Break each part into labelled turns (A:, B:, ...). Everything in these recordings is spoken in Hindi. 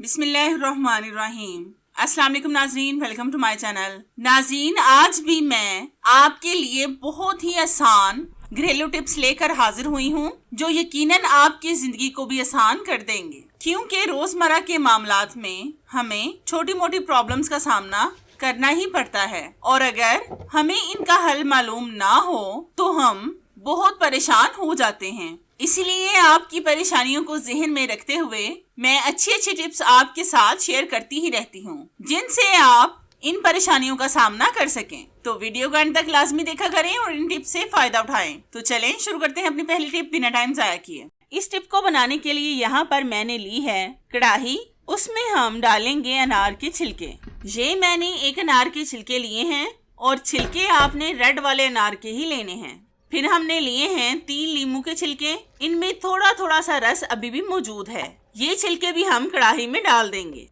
A: बिस्मिल्लाहिर्रहमानिर्रहीम। अस्सलाम वालेकुम नाजरीन, वेलकम टू माय चैनल। नाजरीन, आज भी मैं आपके लिए बहुत ही आसान घरेलू टिप्स लेकर हाजिर हुई हूँ जो यकीनन आपकी जिंदगी को भी आसान कर देंगे, क्योंकि रोजमर्रा के मामलात में हमें छोटी मोटी प्रॉब्लम्स का सामना करना ही पड़ता है और अगर हमें इनका हल मालूम ना हो तो हम बहुत परेशान हो जाते हैं। इसीलिए आपकी परेशानियों को जहन में रखते हुए मैं अच्छी टिप्स आपके साथ शेयर करती ही रहती हूँ, जिनसे आप इन परेशानियों का सामना कर सकें। तो वीडियो को अंत तक लाजमी देखा करें और इन टिप्स से फायदा उठाएं। तो चलें शुरू करते हैं अपनी पहली टिप बिना टाइम जाया किए। इस टिप को बनाने के लिए यहाँ पर मैंने ली है कढ़ाई, उसमें हम डालेंगे अनार के छिलके। ये मैंने एक अनार के छिलके लिए हैं और छिलके आपने रेड वाले अनार के ही लेने हैं। फिर हमने लिए हैं 3 नींबू के छिलके, इनमें थोड़ा थोड़ा सा रस अभी भी मौजूद है। ये छिलके भी हम कढ़ाई में डाल देंगे।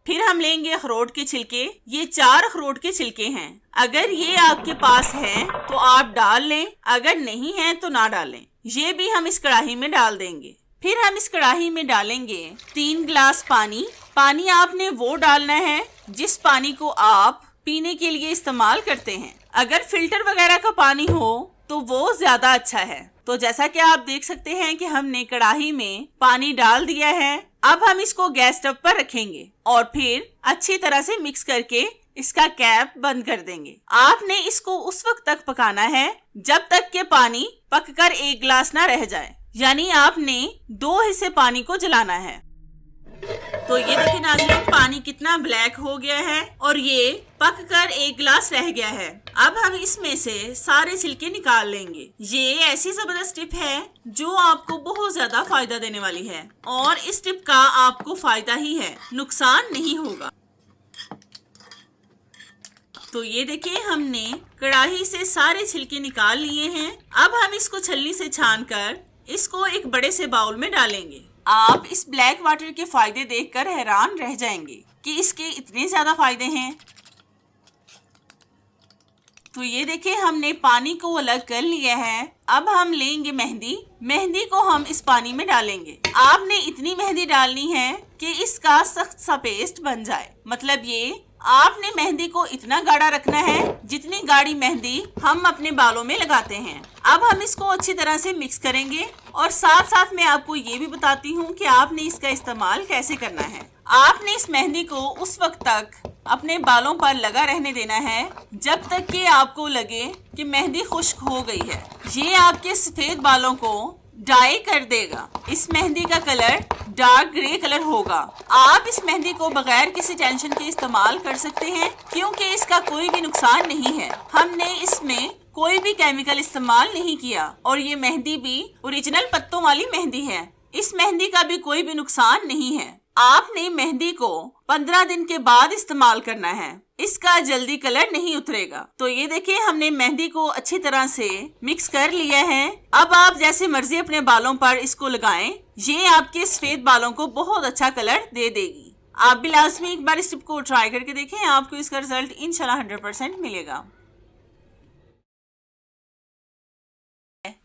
A: फिर हम लेंगे अखरोट के छिलके, ये 4 अखरोट के छिलके हैं। अगर ये आपके पास है तो आप डाल लें, अगर नहीं है तो ना डालें। ये भी हम इस कढ़ाई में डाल देंगे। फिर हम इस कढ़ाई में डालेंगे 3 गिलास पानी। पानी आपने वो डालना है जिस पानी को आप पीने के लिए इस्तेमाल करते हैं। अगर फिल्टर वगैरह का पानी हो तो वो ज्यादा अच्छा है। तो जैसा कि आप देख सकते हैं कि हमने कढ़ाई में पानी डाल दिया है। अब हम इसको गैस स्टव पर रखेंगे और फिर अच्छी तरह से मिक्स करके इसका कैप बंद कर देंगे। आपने इसको उस वक्त तक पकाना है जब तक कि पानी पककर 1 गिलास ना रह जाए, यानी आपने 2 हिस्से पानी को जलाना है। तो ये देखिए नाज़रीन, पानी कितना ब्लैक हो गया है और ये पककर 1 गिलास रह गया है। अब हम इसमें से सारे छिलके निकाल लेंगे। ये ऐसी जबरदस्त टिप है जो आपको बहुत ज्यादा फायदा देने वाली है और इस टिप का आपको फायदा ही है, नुकसान नहीं होगा। तो ये देखिए, हमने कढ़ाई से सारे छिलके निकाल लिए हैं। अब हम इसको छलनी से छानकर इसको एक बड़े से बाउल में डालेंगे। आप इस ब्लैक वाटर के फायदे देखकर हैरान रह जाएंगे कि इसके इतने ज्यादा फायदे हैं। तो ये देखिए, हमने पानी को अलग कर लिया है। अब हम लेंगे मेहंदी। मेहंदी को हम इस पानी में डालेंगे। आपने इतनी मेहंदी डालनी है कि इसका सख्त सा पेस्ट बन जाए। मतलब ये आपने मेहंदी को इतना गाढ़ा रखना है जितनी गाढ़ी मेहंदी हम अपने बालों में लगाते हैं। अब हम इसको अच्छी तरह से मिक्स करेंगे और साथ साथ मैं आपको ये भी बताती हूँ कि आपने इसका इस्तेमाल कैसे करना है। आपने इस मेहंदी को उस वक्त तक अपने बालों पर लगा रहने देना है जब तक कि आपको लगे कि मेहंदी खुश्क हो गई है। ये आपके सफेद बालों को डाई कर देगा। इस मेहंदी का कलर डार्क ग्रे कलर होगा। आप इस मेहंदी को बगैर किसी टेंशन के इस्तेमाल कर सकते हैं क्योंकि इसका कोई भी नुकसान नहीं है। हमने इसमें कोई भी केमिकल इस्तेमाल नहीं किया और ये मेहंदी भी ओरिजिनल पत्तों वाली मेहंदी है। इस मेहंदी का भी कोई भी नुकसान नहीं है। आपने मेहंदी को 15 दिन के बाद इस्तेमाल करना है, इसका जल्दी कलर नहीं उतरेगा। तो ये देखिए, हमने मेहंदी को अच्छी तरह से मिक्स कर लिया है। अब आप जैसे मर्जी अपने बालों पर इसको लगाएं, ये आपके सफेद बालों को बहुत अच्छा कलर दे देगी। आप भी लाजमी एक बार इस टिप को ट्राई करके देखें, आपको इसका रिजल्ट इंशाल्लाह 100% मिलेगा।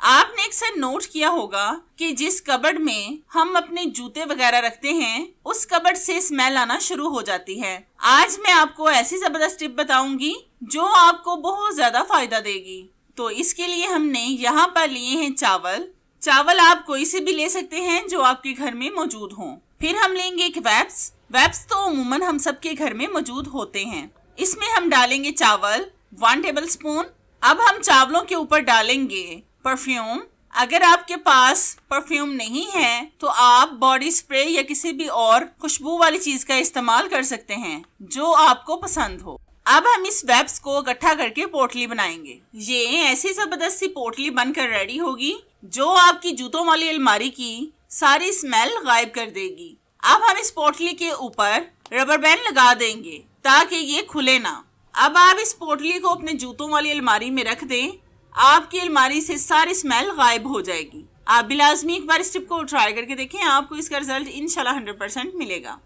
A: आपने अक्सर नोट किया होगा कि जिस कबर्ड में हम अपने जूते वगैरह रखते हैं उस कबर्ड से स्मेल आना शुरू हो जाती है। आज मैं आपको ऐसी जबरदस्त टिप बताऊंगी जो आपको बहुत ज्यादा फायदा देगी। तो इसके लिए हमने यहाँ पर लिए हैं चावल। चावल आप कोई से भी ले सकते हैं जो आपके घर में मौजूद हो। फिर हम लेंगे एक वेप्स। वेप्स तो अमूमन हम सबके घर में मौजूद होते हैं। इसमें हम डालेंगे चावल 1 टेबल स्पून। अब हम चावलों के ऊपर डालेंगे परफ्यूम। अगर आपके पास परफ्यूम नहीं है तो आप बॉडी स्प्रे या किसी भी और खुशबू वाली चीज का इस्तेमाल कर सकते हैं जो आपको पसंद हो। अब हम इस वेप्स को इकट्ठा करके पोटली बनाएंगे। ये ऐसी जबरदस्त सी पोटली बनकर रेडी होगी जो आपकी जूतों वाली अलमारी की सारी स्मेल गायब कर देगी। अब हम इस पोटली के ऊपर रबर बैंड लगा देंगे ताकि ये खुले ना। अब आप इस पोटली को अपने जूतों वाली अलमारी में रख दें, आपकी अलमारी से सारी स्मेल गायब हो जाएगी। आप भी लाजमी एक बार इस टिप को ट्राई करके देखें, आपको इसका रिजल्ट इंशाल्लाह 100% मिलेगा।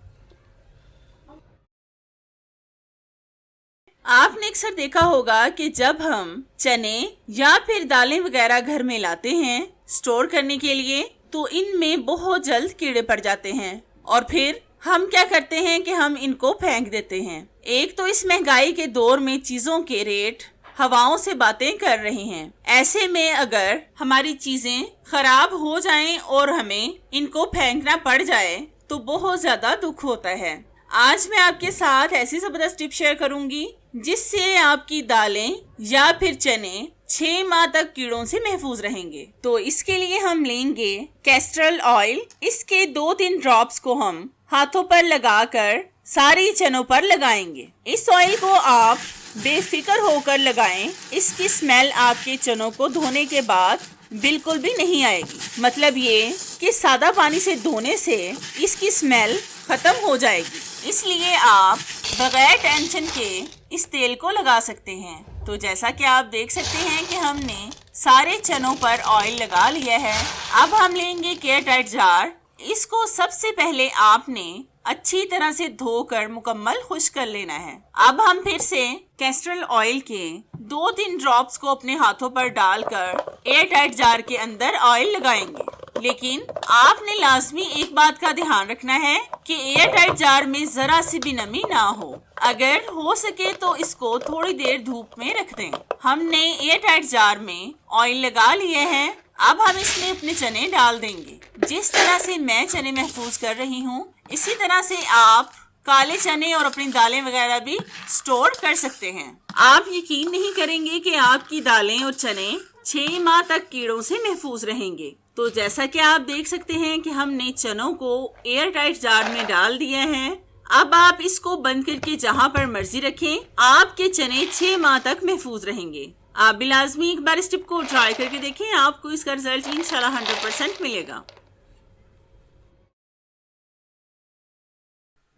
A: आपने अक्सर देखा होगा कि जब हम चने या फिर दालें वगैरह घर में लाते हैं स्टोर करने के लिए तो इनमें बहुत जल्द कीड़े पड़ जाते हैं और फिर हम क्या करते हैं कि हम इनको फेंक देते हैं। एक तो इस महंगाई के दौर में चीजों के रेट हवाओं से बातें कर रहे हैं। ऐसे में अगर हमारी चीजें खराब हो जाएं और हमें इनको फेंकना पड़ जाए तो बहुत ज्यादा दुख होता है। आज मैं आपके साथ ऐसी जबरदस्त टिप शेयर करूंगी जिससे आपकी दालें या फिर चने 6 माह तक कीड़ों से महफूज रहेंगे। तो इसके लिए हम लेंगे कैस्ट्रल ऑयल। इसके 2-3 ड्रॉप्स को हम हाथों पर लगाकर सारी चनों पर लगाएंगे। इस ऑयल को आप बेफिक्र होकर लगाएं। इसकी स्मेल आपके चनों को धोने के बाद बिल्कुल भी नहीं आएगी। मतलब ये कि सादा पानी से धोने से इसकी स्मेल खत्म हो जाएगी। इसलिए आप बगैर टेंशन के इस तेल को लगा सकते हैं। तो जैसा कि आप देख सकते हैं कि हमने सारे चनों पर ऑयल लगा लिया है। अब हम लेंगे एयर टाइट जार। इसको सबसे पहले आपने अच्छी तरह से धोकर मुकम्मल खुश्क कर लेना है। अब हम फिर से कैस्ट्रल ऑयल के 2-3 ड्रॉप्स को अपने हाथों पर डालकर एयर टाइट जार के अंदर ऑयल लगाएंगे। लेकिन आपने लाजमी एक बात का ध्यान रखना है कि एयर टाइट जार में जरा सी भी नमी ना हो। अगर हो सके तो इसको थोड़ी देर धूप में रख दें। हमने एयर टाइट जार में ऑयल लगा लिए हैं। अब हम इसमें अपने चने डाल देंगे। जिस तरह से मैं चने महफूज कर रही हूँ इसी तरह से आप काले चने और अपनी दालें वगैरह भी स्टोर कर सकते हैं। आप यकीन नहीं करेंगे कि आपकी दालें और चने 6 माह तक कीड़ों से महफूज रहेंगे। तो जैसा कि आप देख सकते हैं कि हमने चनों को एयर टाइट जार में डाल दिया है। अब आप इसको बंद करके जहां पर मर्जी रखें, आपके चने 6 माह तक महफूज रहेंगे। आप भी लाजमी एक बार इस टिप को ट्राई करके देखें, आपको इसका रिजल्ट इंशाल्लाह 100% मिलेगा।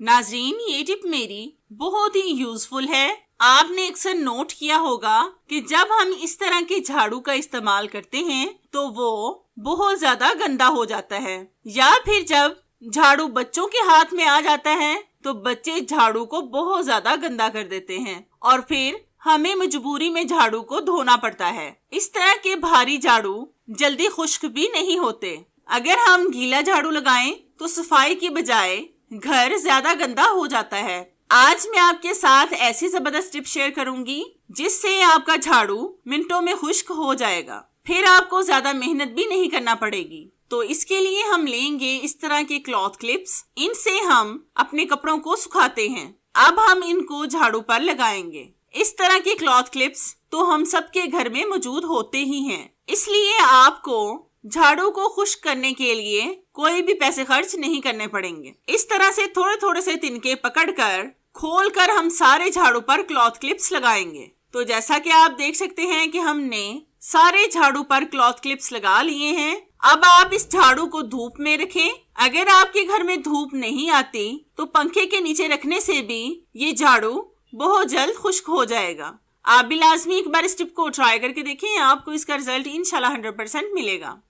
A: नाजरीन, ये टिप मेरी बहुत ही यूजफुल है। आपने अक्सर नोट किया होगा कि जब हम इस तरह के झाड़ू का इस्तेमाल करते हैं तो वो बहुत ज्यादा गंदा हो जाता है, या फिर जब झाड़ू बच्चों के हाथ में आ जाता है तो बच्चे झाड़ू को बहुत ज्यादा गंदा कर देते हैं और फिर हमें मजबूरी में झाड़ू को धोना पड़ता है। इस तरह के भारी झाड़ू जल्दी खुश्क भी नहीं होते। अगर हम गीला झाड़ू लगाएं तो सफाई की बजाय घर ज्यादा गंदा हो जाता है। आज मैं आपके साथ ऐसी जबरदस्त टिप शेयर करूंगी जिससे आपका झाड़ू मिनटों में खुश्क हो जाएगा। फिर आपको ज्यादा मेहनत भी नहीं करना पड़ेगी। तो इसके लिए हम लेंगे इस तरह के क्लॉथ क्लिप्स। इनसे हम अपने कपड़ों को सुखाते हैं। अब हम इनको झाड़ू पर लगाएंगे। इस तरह के क्लॉथ क्लिप्स तो हम सबके घर में मौजूद होते ही हैं, इसलिए आपको झाड़ू को खुश्क करने के लिए कोई भी पैसे खर्च नहीं करने पड़ेंगे। इस तरह से थोड़े थोड़े से तिनके पकड़कर खोलकर हम सारे झाड़ू पर क्लॉथ क्लिप्स लगाएंगे। तो जैसा कि आप देख सकते हैं कि हमने सारे झाड़ू पर क्लॉथ क्लिप्स लगा लिए हैं। अब आप इस झाड़ू को धूप में रखें। अगर आपके घर में धूप नहीं आती तो पंखे के नीचे रखने से भी ये झाड़ू बहुत जल्द खुश्क हो जाएगा। आप भी लाजमी एक बार इस टिप को ट्राई करके देखें, आपको इसका रिजल्ट इंशाल्लाह 100% मिलेगा।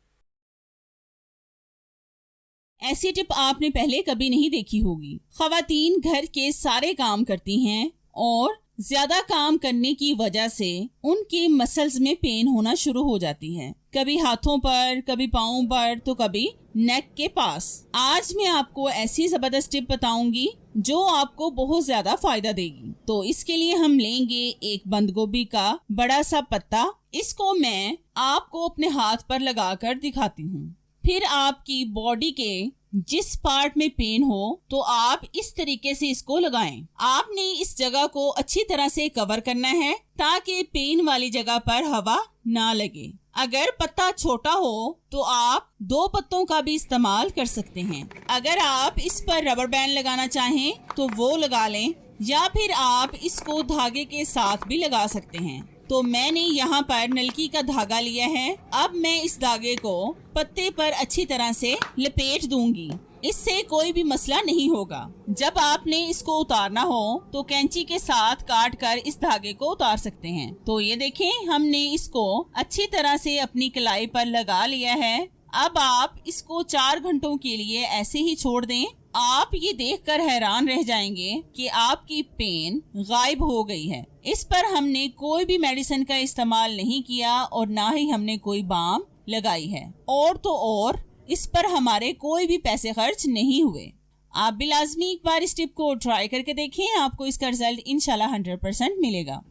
A: ऐसी टिप आपने पहले कभी नहीं देखी होगी। खवातीन घर के सारे काम करती हैं और ज्यादा काम करने की वजह से उनके मसल्स में पेन होना शुरू हो जाती है, कभी हाथों पर, कभी पाँव पर, तो कभी नेक के पास। आज मैं आपको ऐसी जबरदस्त टिप बताऊंगी जो आपको बहुत ज्यादा फायदा देगी। तो इसके लिए हम लेंगे एक बंद गोभी का बड़ा सा पत्ता। इसको मैं आपको अपने हाथ पर लगाकर दिखाती हूँ। फिर आपकी बॉडी के जिस पार्ट में पेन हो तो आप इस तरीके से इसको लगाएं। आपने इस जगह को अच्छी तरह से कवर करना है ताकि पेन वाली जगह पर हवा ना लगे। अगर पत्ता छोटा हो तो आप 2 पत्तों का भी इस्तेमाल कर सकते हैं। अगर आप इस पर रबर बैंड लगाना चाहें तो वो लगा लें, या फिर आप इसको धागे के साथ भी लगा सकते हैं। तो मैंने यहाँ पर नलकी का धागा लिया है। अब मैं इस धागे को पत्ते पर अच्छी तरह से लपेट दूंगी। इससे कोई भी मसला नहीं होगा। जब आपने इसको उतारना हो तो कैंची के साथ काट कर इस धागे को उतार सकते हैं। तो ये देखें, हमने इसको अच्छी तरह से अपनी कलाई पर लगा लिया है। अब आप इसको 4 घंटों के लिए ऐसे ही छोड़ दें। आप ये देखकर हैरान रह जाएंगे कि आपकी पेन गायब हो गई है। इस पर हमने कोई भी मेडिसिन का इस्तेमाल नहीं किया और ना ही हमने कोई बाम लगाई है। और तो और इस पर हमारे कोई भी पैसे खर्च नहीं हुए। आप भी लाजमी एक बार इस टिप को ट्राई करके देखें, आपको इसका रिजल्ट इंशाल्लाह 100% मिलेगा।